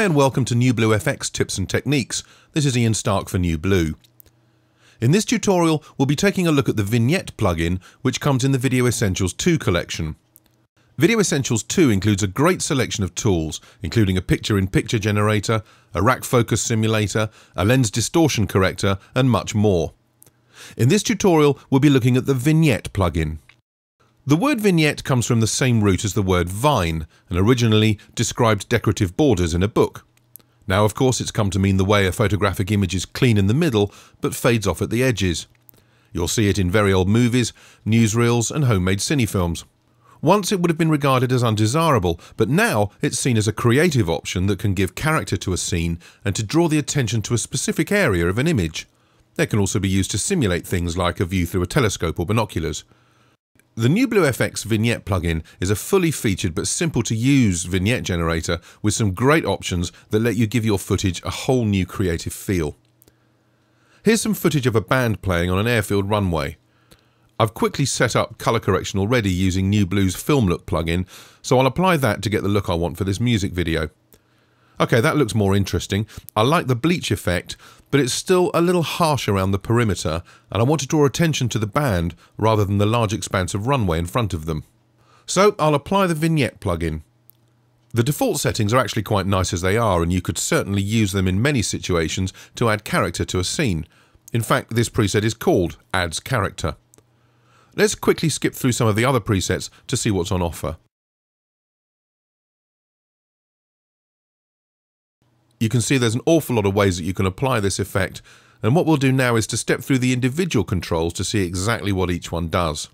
Hi and welcome to NewBlue FX Tips and Techniques. This is Ian Stark for NewBlue. In this tutorial we'll be taking a look at the Vignette plugin which comes in the Video Essentials II collection. Video Essentials II includes a great selection of tools, including a picture-in-picture generator, a rack focus simulator, a lens distortion corrector and much more. In this tutorial we'll be looking at the Vignette plugin. The word vignette comes from the same root as the word vine and originally described decorative borders in a book. Now of course it's come to mean the way a photographic image is clean in the middle but fades off at the edges. You'll see it in very old movies, newsreels and homemade cinefilms. Once it would have been regarded as undesirable, but now it's seen as a creative option that can give character to a scene and to draw the attention to a specific area of an image. It can also be used to simulate things like a view through a telescope or binoculars. The NewBlue FX Vignette plugin is a fully featured but simple to use vignette generator with some great options that let you give your footage a whole new creative feel. Here's some footage of a band playing on an airfield runway. I've quickly set up colour correction already using NewBlue's Film Look plugin, so I'll apply that to get the look I want for this music video. Okay, that looks more interesting. I like the bleach effect, but it's still a little harsh around the perimeter and I want to draw attention to the band rather than the large expanse of runway in front of them. So I'll apply the Vignette plugin. The default settings are actually quite nice as they are and you could certainly use them in many situations to add character to a scene. In fact, this preset is called Adds Character. Let's quickly skip through some of the other presets to see what's on offer. You can see there's an awful lot of ways that you can apply this effect, and what we'll do now is to step through the individual controls to see exactly what each one does.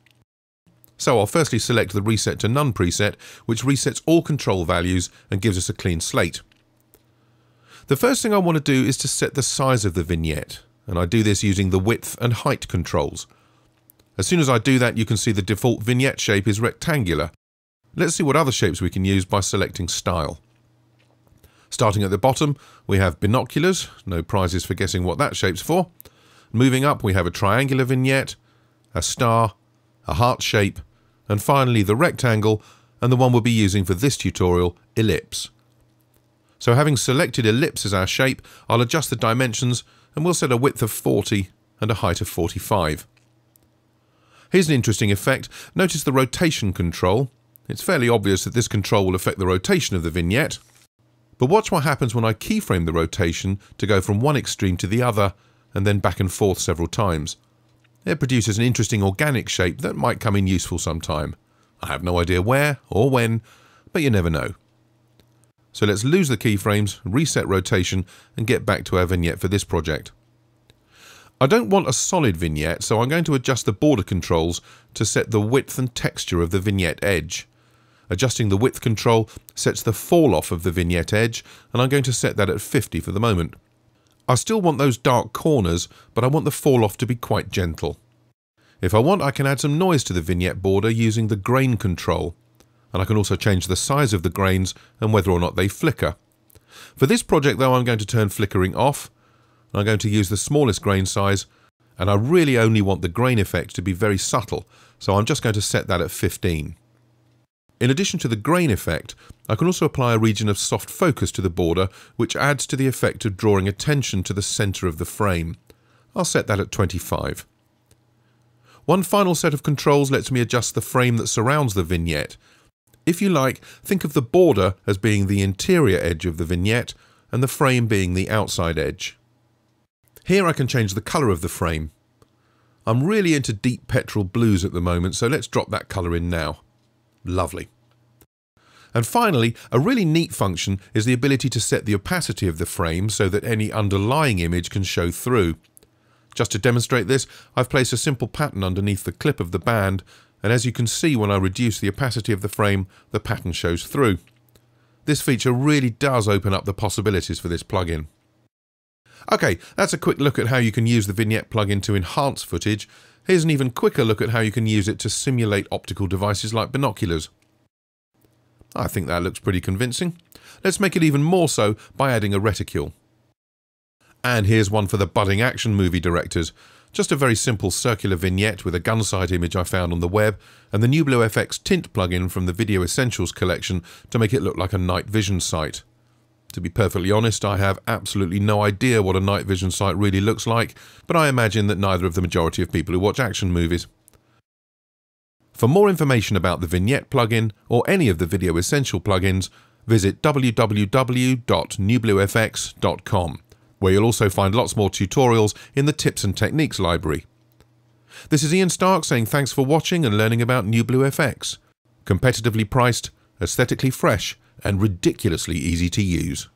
So I'll firstly select the Reset to None preset, which resets all control values and gives us a clean slate. The first thing I want to do is to set the size of the vignette, and I do this using the width and height controls. As soon as I do that, you can see the default vignette shape is rectangular. Let's see what other shapes we can use by selecting Style. Starting at the bottom, we have binoculars, no prizes for guessing what that shape's for. Moving up, we have a triangular vignette, a star, a heart shape, and finally the rectangle, and the one we'll be using for this tutorial, ellipse. So having selected ellipse as our shape, I'll adjust the dimensions and we'll set a width of 40 and a height of 45. Here's an interesting effect. Notice the rotation control. It's fairly obvious that this control will affect the rotation of the vignette. But watch what happens when I keyframe the rotation to go from one extreme to the other and then back and forth several times. It produces an interesting organic shape that might come in useful sometime. I have no idea where or when, but you never know. So let's lose the keyframes, reset rotation and get back to our vignette for this project. I don't want a solid vignette, so I'm going to adjust the border controls to set the width and texture of the vignette edge. Adjusting the width control sets the fall off of the vignette edge, and I'm going to set that at 50 for the moment. I still want those dark corners, but I want the fall off to be quite gentle. If I want, I can add some noise to the vignette border using the grain control, and I can also change the size of the grains and whether or not they flicker. For this project though, I'm going to turn flickering off. I'm going to use the smallest grain size, and I really only want the grain effect to be very subtle, so I'm just going to set that at 15. In addition to the grain effect, I can also apply a region of soft focus to the border, which adds to the effect of drawing attention to the centre of the frame. I'll set that at 25. One final set of controls lets me adjust the frame that surrounds the vignette. If you like, think of the border as being the interior edge of the vignette and the frame being the outside edge. Here I can change the colour of the frame. I'm really into deep petrol blues at the moment, so let's drop that colour in now. Lovely. And finally, a really neat function is the ability to set the opacity of the frame so that any underlying image can show through. Just to demonstrate this, I've placed a simple pattern underneath the clip of the band, and as you can see when I reduce the opacity of the frame, the pattern shows through. This feature really does open up the possibilities for this plugin. Okay, that's a quick look at how you can use the Vignette plugin to enhance footage. Here's an even quicker look at how you can use it to simulate optical devices like binoculars. I think that looks pretty convincing. Let's make it even more so by adding a reticule. And here's one for the budding action movie directors. Just a very simple circular vignette with a gunsight image I found on the web, and the NewBlue FX Tint plugin from the Video Essentials collection to make it look like a night vision sight. To be perfectly honest, I have absolutely no idea what a night vision sight really looks like, but I imagine that neither have the majority of people who watch action movies. For more information about the Vignette plugin or any of the Video Essential plugins, visit www.newbluefx.com, where you'll also find lots more tutorials in the Tips and Techniques library. This is Ian Stark saying thanks for watching and learning about NewBlue FX. Competitively priced, aesthetically fresh, and ridiculously easy to use.